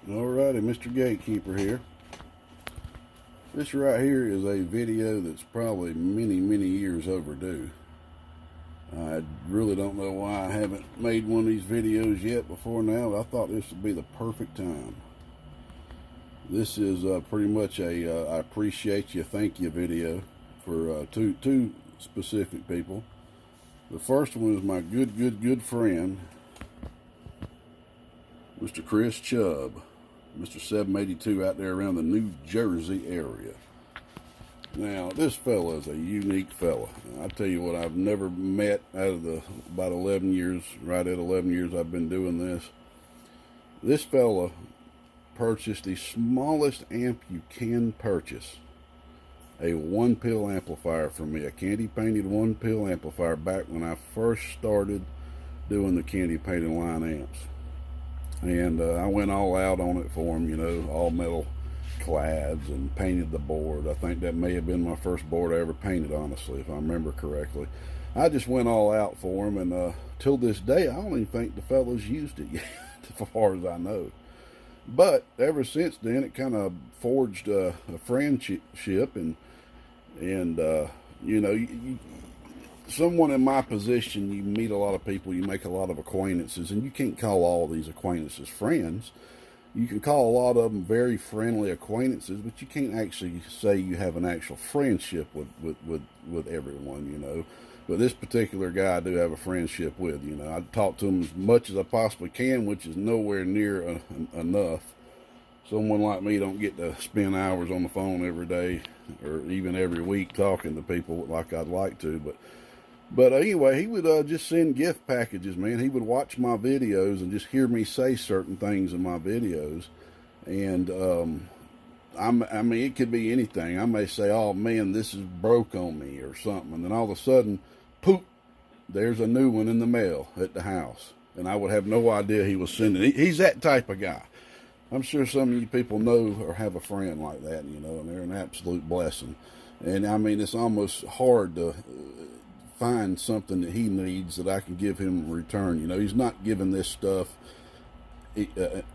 Alrighty, Mr. Gatekeeper here. This right here is a video that's probably many years overdue. I really don't know why I haven't made one of these videos yet before now, but I thought this would be the perfect time. This is pretty much a I appreciate you, thank you video for two specific people. The first one is my good friend, Mr. Chris Chubb, Mr. 782 out there around the New Jersey area. Now, this fella is a unique fella. I tell you what, I've never met out of the about 11 years, right at 11 years I've been doing this. This fella purchased the smallest amp you can purchase. A one-pill amplifier from me, a candy-painted one-pill amplifier back when I first started doing the candy-painted line amps. And I went all out on it for him, you know, all metal clads and painted the board. I think that may have been my first board I ever painted, honestly, if I remember correctly. I just went all out for him, and till this day, I don't even think the fellas used it yet, as far as I know. But ever since then, it kind of forged a friendship, and you know, someone in my position, you meet a lot of people, you make a lot of acquaintances, and you can't call all these acquaintances friends. You can call a lot of them very friendly acquaintances, but you can't actually say you have an actual friendship with everyone, you know. But this particular guy I do have a friendship with, you know. I talk to him as much as I possibly can, which is nowhere near enough. Someone like me don't get to spend hours on the phone every day or even every week talking to people like I'd like to, But anyway, he would just send gift packages, man. He would watch my videos and just hear me say certain things in my videos. And I mean, it could be anything. I may say, oh, man, this is broke on me or something. And then all of a sudden, poof, there's a new one in the mail at the house. And I would have no idea he was sending it. He's that type of guy. I'm sure some of you people know or have a friend like that, you know, and they're an absolute blessing. And I mean, it's almost hard to find something that he needs that I can give him in return. You know, he's not giving this stuff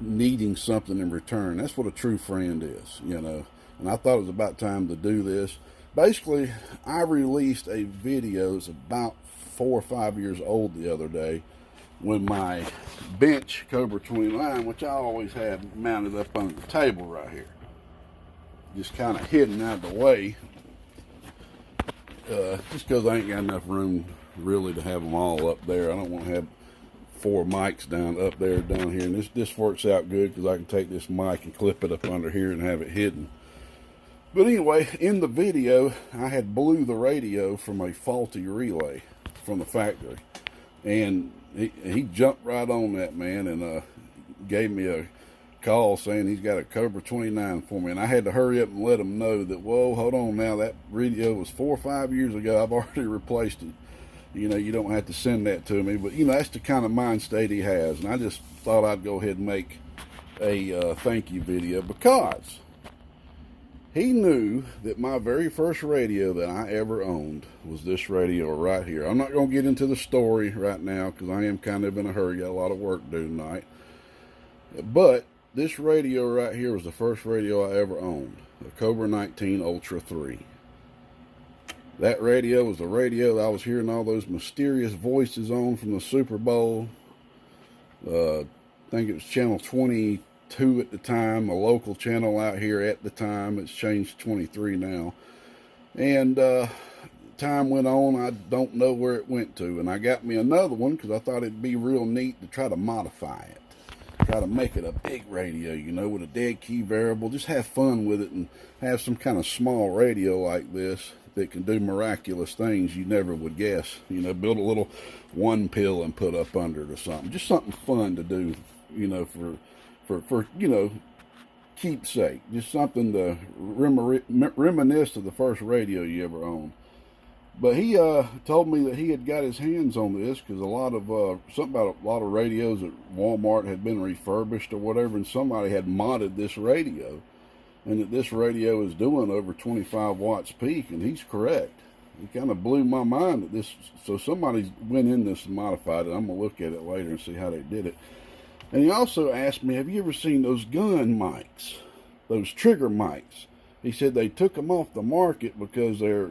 needing something in return. That's what a true friend is, you know. And I thought it was about time to do this. Basically, I released a video that's about 4 or 5 years old the other day when my bench Cobra 29, which I always have mounted up on the table right here, just kind of hidden out of the way. Just because I ain't got enough room really to have them all up there. I don't want to have 4 mics down here. And this works out good because I can take this mic and clip it up under here and have it hidden. But anyway, in the video, I had blew the radio from a faulty relay from the factory. And he jumped right on that, man, and gave me a call saying he's got a Cobra 29 for me, and I had to hurry up and let him know that, whoa, hold on now, that radio was 4 or 5 years ago. I've already replaced it. You know, you don't have to send that to me, but you know, that's the kind of mind state he has. And I just thought I'd go ahead and make a thank you video because he knew that my very first radio that I ever owned was this radio right here. I'm not going to get into the story right now because I am kind of in a hurry, got a lot of work to do tonight. But this radio right here was the first radio I ever owned, the Cobra 19 Ultra 3. That radio was the radio that I was hearing all those mysterious voices on from the Super Bowl. I think it was channel 22 at the time, a local channel out here at the time. It's changed to 23 now. And time went on, I don't know where it went to. And I got me another one because I thought it'd be real neat to try to modify it. Try to make it a big radio, you know, with a dead key variable. Just have fun with it and have some kind of small radio like this that can do miraculous things you never would guess. You know, build a little one pill and put up under it or something. Just something fun to do, you know, for you know, keepsake. Just something to reminisce of the first radio you ever owned. But he told me that he had got his hands on this because a lot of something about a lot of radios at Walmart had been refurbished or whatever, and somebody had modded this radio, and that this radio is doing over 25 watts peak, and he's correct. It kind of blew my mind that this. So somebody went in this and modified it. I'm gonna look at it later and see how they did it. And he also asked me, have you ever seen those gun mics, those trigger mics? He said they took them off the market because they're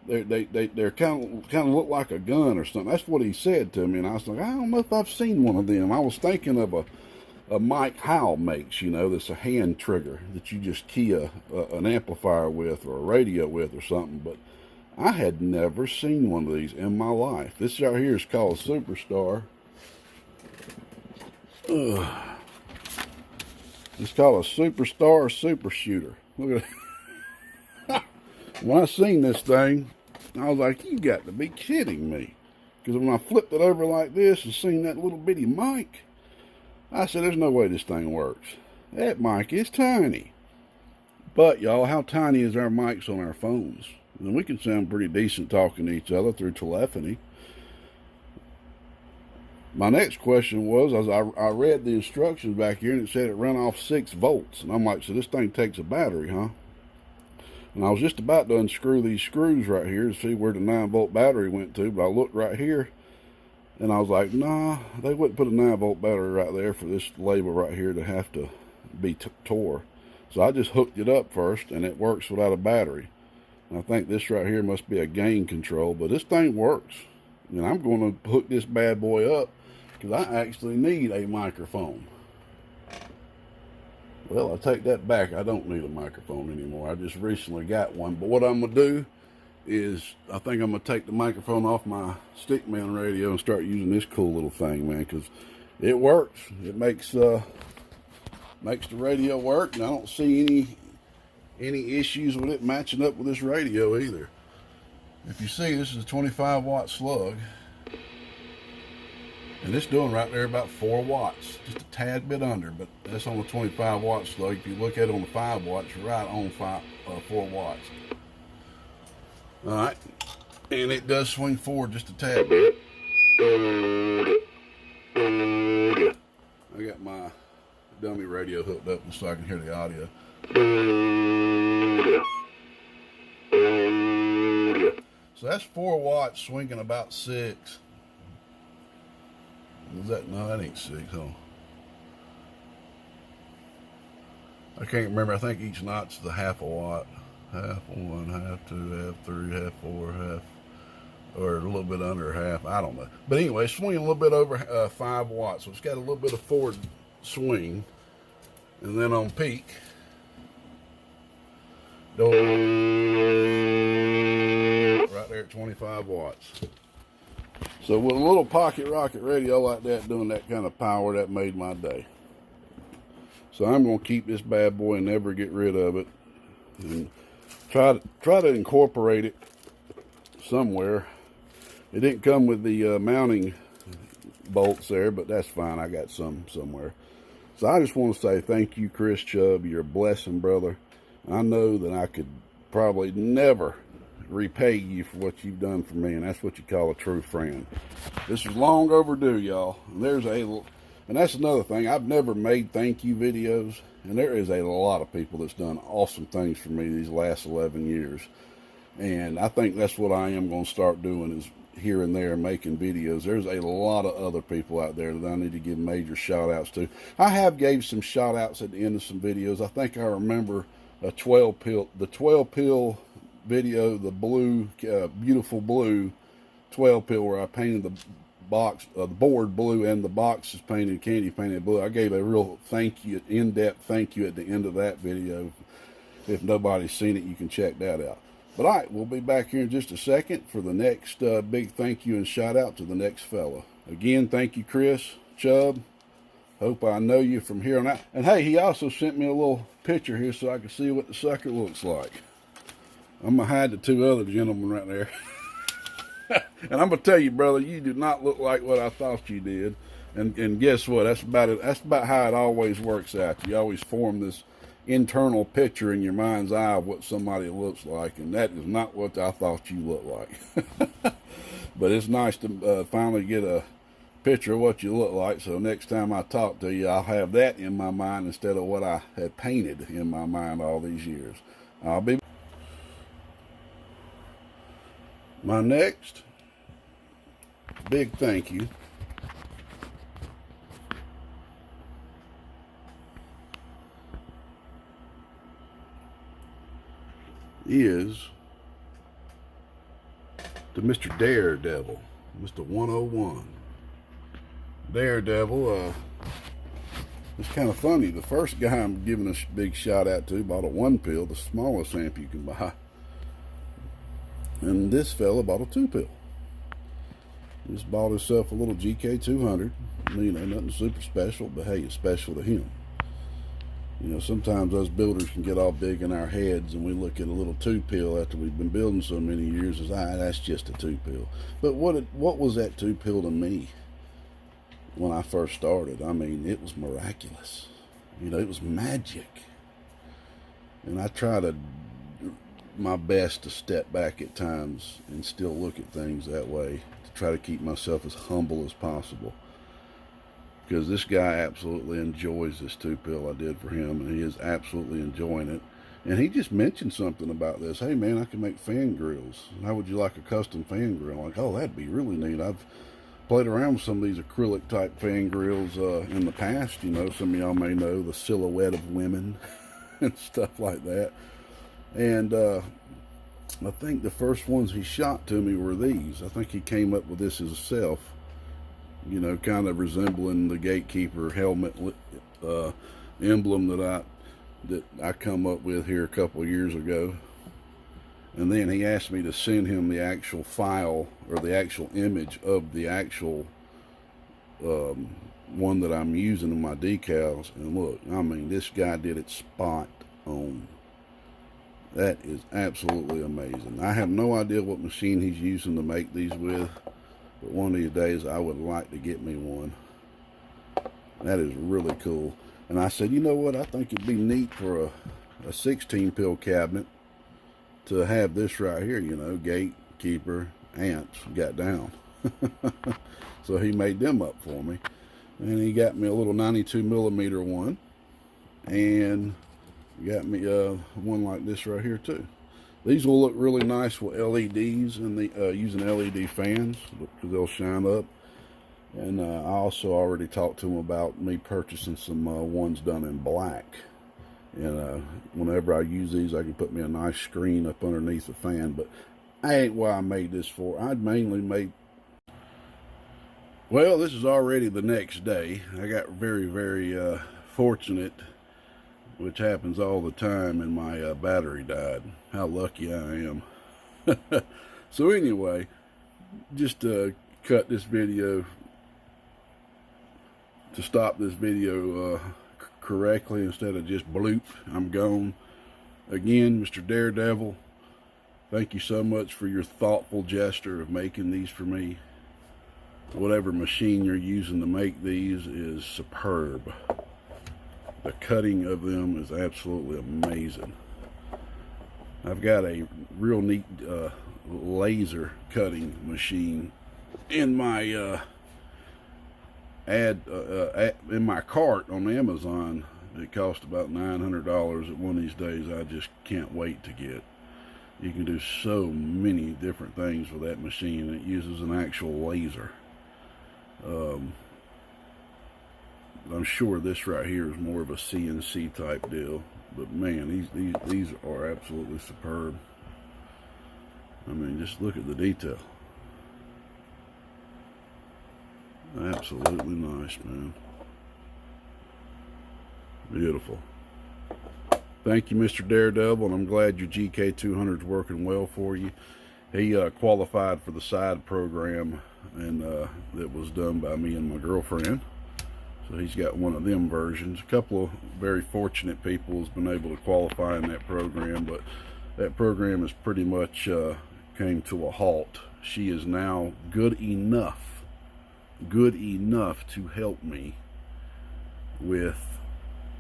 kind of look like a gun or something. That's what he said to me, and I was like, I don't know if I've seen one of them. I was thinking of a mic Howell makes, you know, that's a hand trigger that you just key an amplifier with or a radio with or something. But I had never seen one of these in my life. This right here is called Superstar. It's called a Superstar Super Shooter. Look at it. When I seen this thing, I was like, you got to be kidding me. Because when I flipped it over like this and seen that little bitty mic, I said, there's no way this thing works. That mic is tiny. But, y'all, how tiny is our mics on our phones? And we can sound pretty decent talking to each other through telephony. My next question was, as I read the instructions back here, and it said it ran off 6 volts. And I'm like, so this thing takes a battery, huh? And I was just about to unscrew these screws right here to see where the 9-volt battery went to, but I looked right here, and I was like, nah, they wouldn't put a 9-volt battery right there for this label right here to have to be tore. So I just hooked it up first, and it works without a battery. And I think this right here must be a gain control, but this thing works. And I'm going to hook this bad boy up because I actually need a microphone. Well, I take that back. I don't need a microphone anymore. I just recently got one. But what I'm going to do is I think I'm going to take the microphone off my Stickman radio and start using this cool little thing, man, because it works. It makes the radio work, and I don't see any issues with it matching up with this radio either. If you see, this is a 25-watt slug. And it's doing right there about 4 watts, just a tad bit under, but that's on the 25-watt slug. If you look at it on the 5 watts, you're right on 4 watts. All right, and it does swing forward just a tad bit. I got my dummy radio hooked up so I can hear the audio. So that's 4 watts swinging about 6. Is that, no, that ain't 6, huh? I can't remember. I think each notch is a half a watt. Half 1, half 2, half 3, half 4, half, or a little bit under half. I don't know. But anyway, swinging a little bit over 5 watts. So it's got a little bit of forward swing. And then on peak, right there at 25 watts. So with a little pocket rocket radio like that doing that kind of power, that made my day. So I'm going to keep this bad boy and never get rid of it. And try to incorporate it somewhere. It didn't come with the mounting bolts there, but that's fine. I got some somewhere. So I just want to say thank you, Chris Chubb. You're a blessing, brother. I know that I could probably never repay you for what you've done for me, and that's what you call a true friend. This is long overdue, y'all. And that's another thing. I've never made thank you videos, and there is a lot of people that's done awesome things for me these last 11 years. And I think that's what I am going to start doing, is here and there making videos. There's a lot of other people out there that I need to give major shout outs to. I have gave some shout outs at the end of some videos. I think I remember the 12 pill video, the blue, beautiful blue 12 pill, where I painted the box, the board blue, and the box is painted, candy painted blue. I gave a real thank you, in-depth thank you at the end of that video. If nobody's seen it, you can check that out. But all right, we'll be back here in just a second for the next big thank you and shout out to the next fella. Again, thank you, Chris Chubb. Hope I know you from here on out. And hey, he also sent me a little picture here so I can see what the sucker looks like. I'm going to hide the 2 other gentlemen right there. And I'm going to tell you, brother, you do not look like what I thought you did. And guess what? That's about it. That's about how it always works out. You always form this internal picture in your mind's eye of what somebody looks like, and that is not what I thought you looked like. But it's nice to finally get a picture of what you look like, so next time I talk to you, I'll have that in my mind instead of what I had painted in my mind all these years. I'll be my next big thank you is to Mr. Daredevil, Mr. 101. Daredevil, it's kind of funny. The first guy I'm giving a big shout out to bought a 1 pill, the smallest amp you can buy. And this fella bought a 2 pill. Just bought himself a little GK200. You know, nothing super special, but hey, it's special to him. You know, sometimes us builders can get all big in our heads and we look at a little 2 pill after we've been building so many years as, that's just a 2 pill. But what was that 2 pill to me when I first started? I mean, it was miraculous. You know, it was magic. And I try to my best to step back at times and still look at things that way, to try to keep myself as humble as possible. Because this guy absolutely enjoys this 2 pill I did for him, and he is absolutely enjoying it. And he just mentioned something about this. Hey man, I can make fan grills. How would you like a custom fan grill? I'm like, oh, that'd be really neat. I've played around with some of these acrylic type fan grills in the past. You know, some of y'all may know the Silhouette of Women and stuff like that. And I think the first ones he shot to me were these. I think he came up with this himself. You know, kind of resembling the Gatekeeper helmet emblem that I come up with here a couple of years ago. And then he asked me to send him the actual file or the actual image of the actual one that I'm using in my decals. And look, I mean, this guy did it spot on. That is absolutely amazing. I have no idea what machine he's using to make these with, but one of these days I would like to get me one. That is really cool. And I said, you know what, I think it'd be neat for a 16 pill cabinet to have this right here, you know, Gatekeeper amps got down. So he made them up for me. And he got me a little 92 millimeter one. And got me one like this right here too. These will look really nice with LEDs and using LED fans because they'll shine up. And I also already talked to him about me purchasing some ones done in black. And whenever I use these, I can put me a nice screen up underneath the fan. But I ain't what I made this for. I'd mainly made. Well, this is already the next day. I got very, very fortunate, which happens all the time, and my battery died. How lucky I am. So anyway, just to cut this video, to stop this video correctly instead of just bloop, I'm gone. Again, Mr. Daredevil, thank you so much for your thoughtful gesture of making these for me. Whatever machine you're using to make these is superb. The cutting of them is absolutely amazing. I've got a real neat laser cutting machine in my in my cart on Amazon. It cost about $900 at one of these days. I just can't wait to get. You can do so many different things with that machine. It uses an actual laser. I'm sure this right here is more of a CNC type deal, but man, these are absolutely superb. I mean, just look at the detail. Absolutely nice, man. Beautiful. Thank you, Mr. Daredevil, and I'm glad your GK200 is working well for you. He qualified for the side program, and that was done by me and my girlfriend. So he's got one of them versions. A couple of very fortunate people has been able to qualify in that program, but that program has pretty much came to a halt. She is now good enough to help me with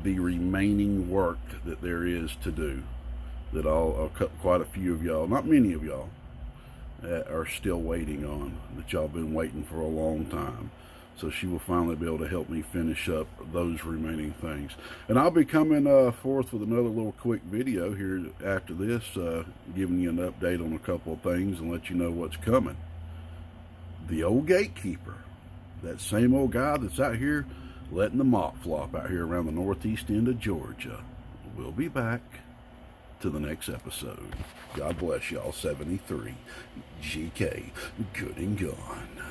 the remaining work that there is to do, that quite a few of y'all, not many of y'all, are still waiting on, that y'all been waiting for a long time. So she will finally be able to help me finish up those remaining things. And I'll be coming forth with another little quick video here after this, giving you an update on a couple of things and let you know what's coming. The old Gatekeeper, that same old guy that's out here letting the mop flop out here around the northeast end of Georgia, will be back. to the next episode. God bless y'all. 73 GK, good and gone.